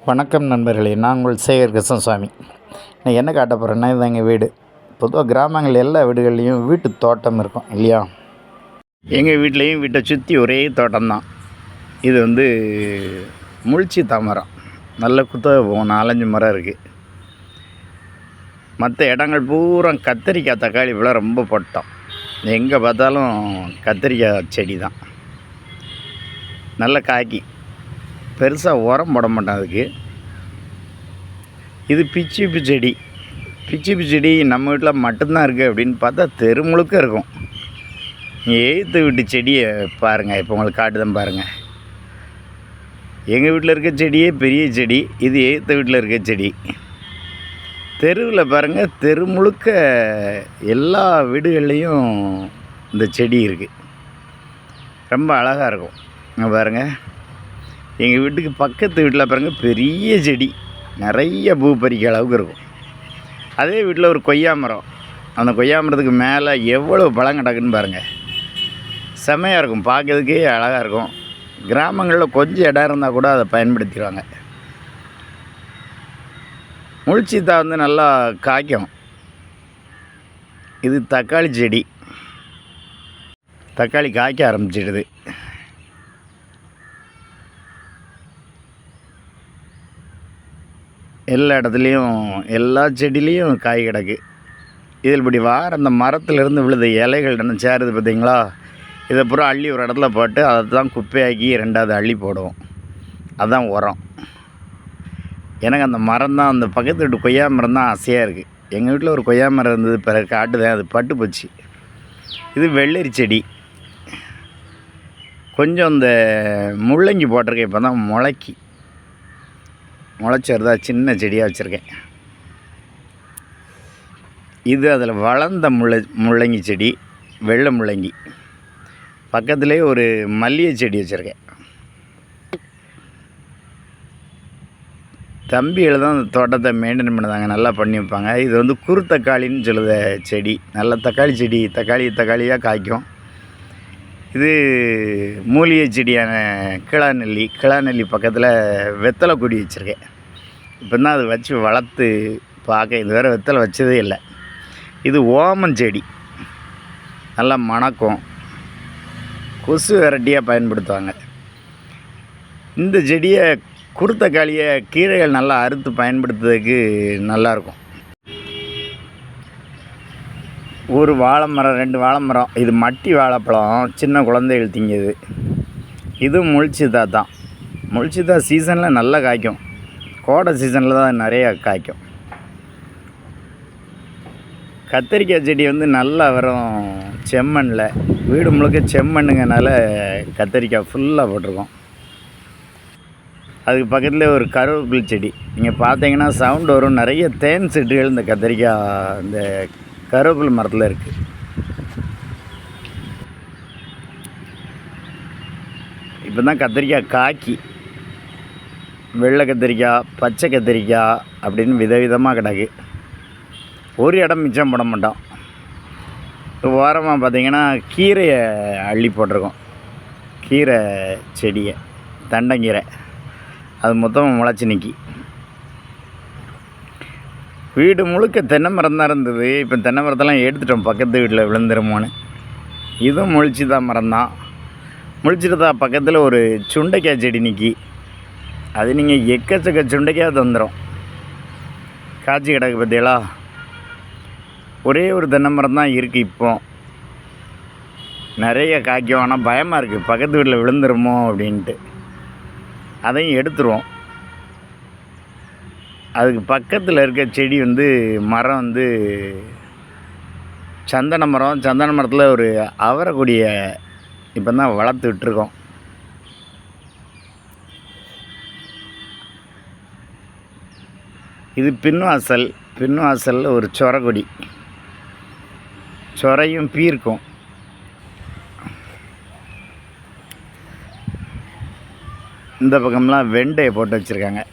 வணக்கம் நண்பர்களே, நான் உங்கள் சேகர் கிருஷ்ணசாமி. நான் என்ன காட்ட போகிறேன்னா, இது எங்கள் வீடு. பொதுவாக கிராமங்கள் எல்லா வீடுகள்லேயும் வீட்டு தோட்டம் இருக்கும் இல்லையா? எங்கள் வீட்லேயும் வீட்டை சுற்றி ஒரே தோட்டம்தான். இது முள்சி தாமரம். நல்ல குத்தகை போகும், 4-5 மரம் இருக்குது. மற்ற இடங்கள் பூரா கத்திரிக்காய் தக்காளி போல் ரொம்ப போட்டோம். எங்கே பார்த்தாலும் கத்திரிக்காய் செடி தான். நல்ல காய்க்கு பெருசாக உரம் போட மாட்டேன் அதுக்கு. இது பிச்சிப்பு செடி. பிச்சிப்பு செடி நம்ம வீட்டில் மட்டும்தான் இருக்குது அப்படின்னு பார்த்தா தெரு முழுக்க இருக்கும். எய்த்து வீட்டு செடியை பாருங்கள், இப்போ உங்களுக்கு காட்டுதான் பாருங்கள். எங்கள் வீட்டில் இருக்க செடியே பெரிய செடி, இது எய்த்து வீட்டில் இருக்க செடி. தெருவில் பாருங்கள், தெரு முழுக்க எல்லா வீடுகள்லேயும் இந்த செடி இருக்குது. ரொம்ப அழகாக இருக்கும். இங்கே பாருங்கள், எங்கள் வீட்டுக்கு பக்கத்து வீட்டில் பாருங்கள் பெரிய செடி, நிறைய பூ பறிக்க அளவுக்கு இருக்கும். அதே வீட்டில் ஒரு கொய்யா மரம். அந்த கொய்யா மரத்துக்கு மேலே எவ்வளோ பழம் கிடக்குன்னு பாருங்கள். செம்மையாக இருக்கும், பார்க்கறதுக்கே அழகாக இருக்கும். கிராமங்களில் கொஞ்சம் இடம் இருந்தால் கூட அதை பயன்படுத்திடுவாங்க. முள்சீத்தா நல்லா காய்க்கும். இது தக்காளி செடி. தக்காளி காய்க்க ஆரம்பிச்சிடுது. எல்லா இடத்துலையும் எல்லா செடியிலையும் காய் கிடக்கு. இதில் இப்படி அந்த மரத்துலேருந்து விழுத இலைகள் என்ன சேருது பார்த்திங்களா? இதை பூரா அள்ளி ஒரு இடத்துல போட்டு அதை தான் குப்பையாக்கி 2வது அள்ளி போடுவோம். அதுதான் உரம். எனக்கு அந்த மரம் தான், அந்த பக்கத்து வீட்டு கொய்யா மரம் தான் ஆசையாக இருக்குது. எங்கள் வீட்டில் ஒரு கொய்யா மரம் இருந்தது, பிறகு காட்டுதான், அது பட்டு போச்சு. இது வெள்ளரி செடி. கொஞ்சம் இந்த முள்ளங்கி போட்டிருக்கேன், இப்போ தான் முளைச்சருதா, சின்ன செடியாக வச்சுருக்கேன். இது அதில் வளர்ந்த முள்ளங்கி செடி, வெள்ளை முள்ளங்கி. பக்கத்துலேயே ஒரு மல்லிகை செடி வச்சுருக்கேன். தம்பிகளை தான் அந்த தோட்டத்தை மெயின்டைன் பண்ணுதாங்க, நல்லா பண்ணி வைப்பாங்க. இது குருத்தக்காளின்னு சொல்லுத செடி. நல்ல தக்காளி செடி, தக்காளியாக காய்க்கும். இது மூலிகை செடியான கிளாநெல்லி பக்கத்தில் வெத்தலை கொடி வச்சுருக்கேன். இப்போ தான் அது வச்சு வளர்த்து பார்க்க. இது வேறு வெத்தலை வச்சதே இல்லை. இது ஓமம் செடி, நல்லா மணக்கும், கொசு விரட்டியாக பயன்படுத்துவாங்க. இந்த செடியை குருத்தக்காளியை கீரைகள் நல்லா அறுத்து பயன்படுத்துறதுக்கு நல்லாயிருக்கும். ஒரு வாழை மரம், 2 வாழை மரம். இது மட்டி வாழைப்பழம், சின்ன குழந்தைகள் திங்குது. இது முள்சீத்தா தான். முள்சீத்தா சீசனில் நல்லா காய்க்கும். கோடை சீசனில் தான் நிறையா காய்க்கும். கத்திரிக்காய் செடி நல்லா வரும் செம்மண்ணில். வீடு முழுக்க செம்மண்ணுங்கனால கத்திரிக்காய் ஃபுல்லாக போட்டிருக்கோம். அதுக்கு பக்கத்தில் ஒரு கருவேப்பிலை செடி. நீங்கள் பார்த்தீங்கன்னா சவுண்டு வரும். நிறைய தேன் செடிகள் இந்த கத்திரிக்காய், இந்த கருவேப்பிலை மரத்தில் இருக்குது. இப்போ தான் கத்திரிக்காய் காய்க்கி, வெள்ளை கத்திரிக்காய், பச்சை கத்திரிக்காய் அப்படின்னு விதவிதமாக கிடக்கு. ஒரு இடம் மிச்சம் போட மாட்டோம். ஓரமாக பார்த்திங்கன்னா கீரையை அள்ளி போட்டிருக்கோம். கீரை செடியை, தண்டங்கீரை, அது மொத்தமாக முளைச்சி நிற்கி. வீடு முழுக்க தென்னை மரம் தான் இருந்தது. இப்போ தென்னை மரத்தெல்லாம் எடுத்துட்டோம், பக்கத்து வீட்டில் விழுந்துருமோன்னு. இதுவும் முள்சீத்தா மரம்தான். முள்சீத்தா பக்கத்தில் ஒரு சுண்டைக்காய் செடி நிற்கி. அது நீங்கள் எக்கச்சக்க சுண்டைக்காய் தந்துடும். காய்ச்சி கிடக்கு பார்த்தீங்களா? ஒரே ஒரு தென்னை மரம் தான் இருக்குது. இப்போ நிறைய காய்க்கும், ஆனால் பயமாக இருக்குது, பக்கத்து வீட்டில் விழுந்துருமோ அப்படின்ட்டு. அதையும் எடுத்துருவோம். அதுக்கு பக்கத்தில் இருக்க செடி மரம் சந்தன மரம். சந்தன மரத்தில் ஒரு அவரை கொடியை இப்போ தான் வளர்த்து விட்டுருக்கோம். இது பின்வாசலில் ஒரு சொரக்கொடி. சொரையும் பீர்க்கும். இந்த பக்கம்லாம் வெண்டையை போட்டு வச்சுருக்காங்க.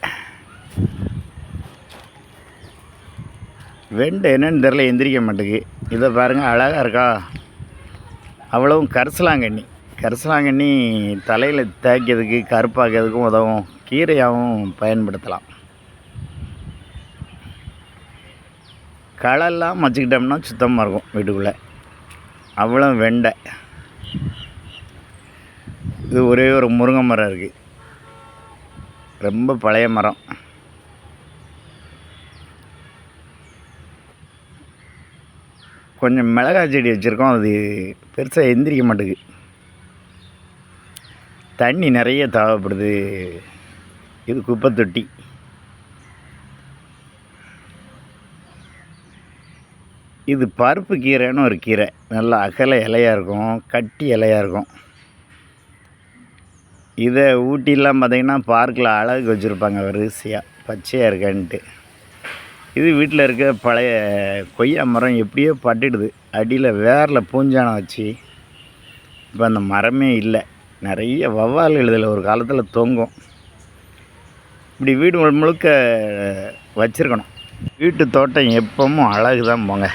வெண்டை என்னன்னு தெரில, எந்திரிக்க மாட்டேங்குது. இதை பாருங்கள், அழகாக இருக்கா? அவ்வளவும் கரிசலாங்கண்ணி தலையில் தேய்க்கிறதுக்கு, கருப்பாக்கிறதுக்கும் உதவும். கீரையாகவும் பயன்படுத்தலாம். களைலாம் வச்சுக்கிட்டோம்னா சுத்தமாக இருக்கும் வீட்டுக்குள்ளே. அவ்வளோ வெண்டை. இது ஒரே ஒரு முருங்கை மரம் இருக்குது, ரொம்ப பழைய மரம். கொஞ்சம் மிளகாய் செடி வச்சுருக்கோம், அது பெருசாக எந்திரிக்க மாட்டேங்குது, தண்ணி நிறைய தேவைப்படுது. இது குப்பை தொட்டி. இது பருப்பு கீரைன்னு ஒரு கீரை, நல்லா அகல இலையாக இருக்கும், கட்டி இலையாக இருக்கும். இதை ஊட்டிலாம் பார்த்திங்கன்னா பார்க்கில் அழகு வச்சுருப்பாங்க வரிசையாக, பச்சையாக இருக்கன்ட்டு. இது வீட்டில் இருக்க பழைய கொய்யா மரம் எப்படியோ பட்டுடுது, அடியில் வேரில் பூஞ்சானம் வச்சு இப்போ அந்த மரமே இல்லை. நிறைய வவ்வால் இதில் ஒரு காலத்தில் தொங்கும். இப்படி வீடு முழுக்க வச்சுருக்கணும். வீட்டு தோட்டம் எப்பவும் அழகு தான் போங்க.